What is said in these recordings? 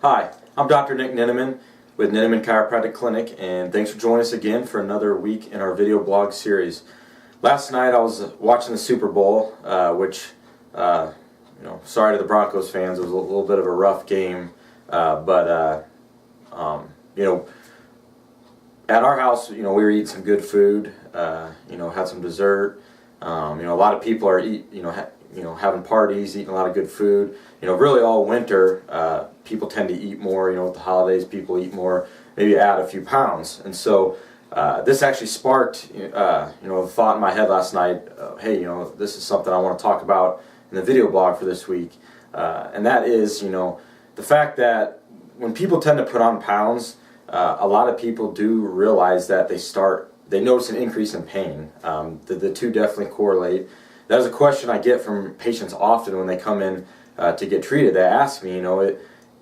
Hi, I'm Dr. Nick Neneman with Neneman Chiropractic Clinic, and thanks for joining us again for another week in our video blog series. Last night I was watching the Super Bowl, which, sorry to the Broncos fans, it was a little bit of a rough game, but at our house, we were eating some good food, had some dessert. A lot of people are having parties, eating a lot of good food. Really all winter, people tend to eat more. With the holidays, people eat more, maybe add a few pounds. And so this actually sparked, the thought in my head last night, hey, this is something I want to talk about in the video blog for this week. And that is, the fact that when people tend to put on pounds, a lot of people do realize that they notice an increase in pain. The two definitely correlate. That is a question I get from patients often when they come in to get treated. They ask me,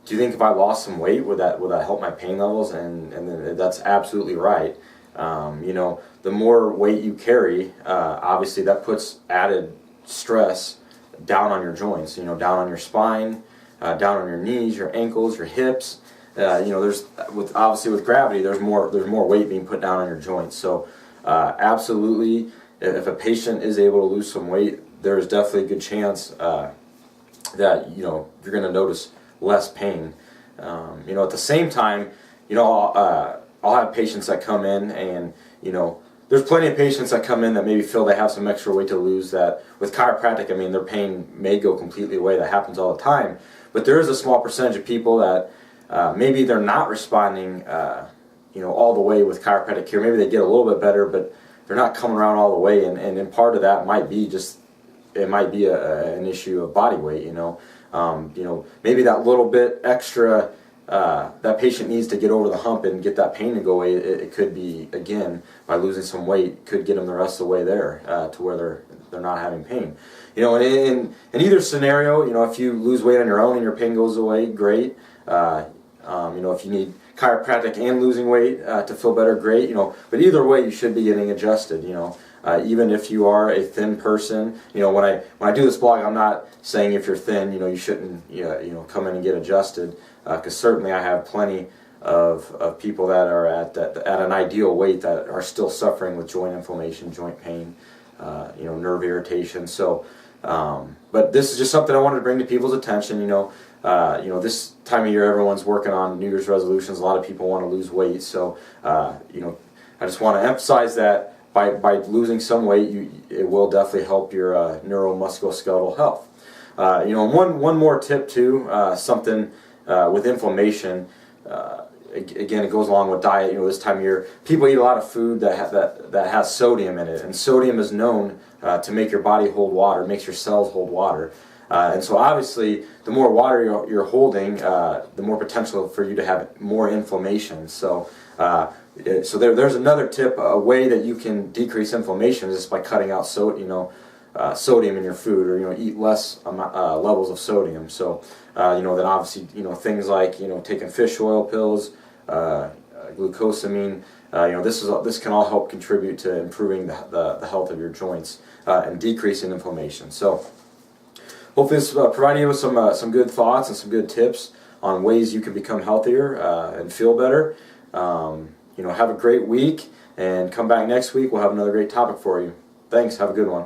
do you think if I lost some weight, would that help my pain levels? And that's absolutely right. The more weight you carry, obviously that puts added stress down on your joints. Down on your spine, down on your knees, your ankles, your hips. There's obviously with gravity, there's more weight being put down on your joints. So absolutely, if a patient is able to lose some weight, there is definitely a good chance that you're going to notice less pain. At the same time, I'll have patients that come in, and there's plenty of patients that come in that maybe feel they have some extra weight to lose. That with chiropractic, their pain may go completely away. That happens all the time. But there is a small percentage of people that maybe they're not responding, all the way with chiropractic care. Maybe they get a little bit better, but they're not coming around all the way. And part of that might be an issue of body weight. Maybe that little bit extra that patient needs to get over the hump and get that pain to go away. It could be, again, by losing some weight, could get them the rest of the way there to where they're not having pain. And in either scenario, if you lose weight on your own and your pain goes away, great. If you need chiropractic and losing weight to feel better, great. But either way, you should be getting adjusted. Even if you are a thin person, when I do this blog, I'm not saying if you're thin, you shouldn't, come in and get adjusted. Because certainly I have plenty of people that are at an ideal weight that are still suffering with joint inflammation, joint pain, nerve irritation. So, but this is just something I wanted to bring to people's attention. This time of year, everyone's working on New Year's resolutions. A lot of people want to lose weight. So, I just want to emphasize that by losing some weight, it will definitely help your neuromusculoskeletal health. One more tip too, something with inflammation. Again, it goes along with diet. This time of year, people eat a lot of food that has sodium in it, and sodium is known to make your body hold water, makes your cells hold water. And so obviously, the more water you're holding, the more potential for you to have more inflammation. So there's another tip. A way that you can decrease inflammation is just by cutting out sodium in your food, or eat less levels of sodium. So then obviously things like taking fish oil pills, glucosamine. This can all help contribute to improving the health of your joints and decreasing inflammation. So hopefully this provided you with some good thoughts and some good tips on ways you can become healthier and feel better. Have a great week, and come back next week. We'll have another great topic for you. Thanks. Have a good one.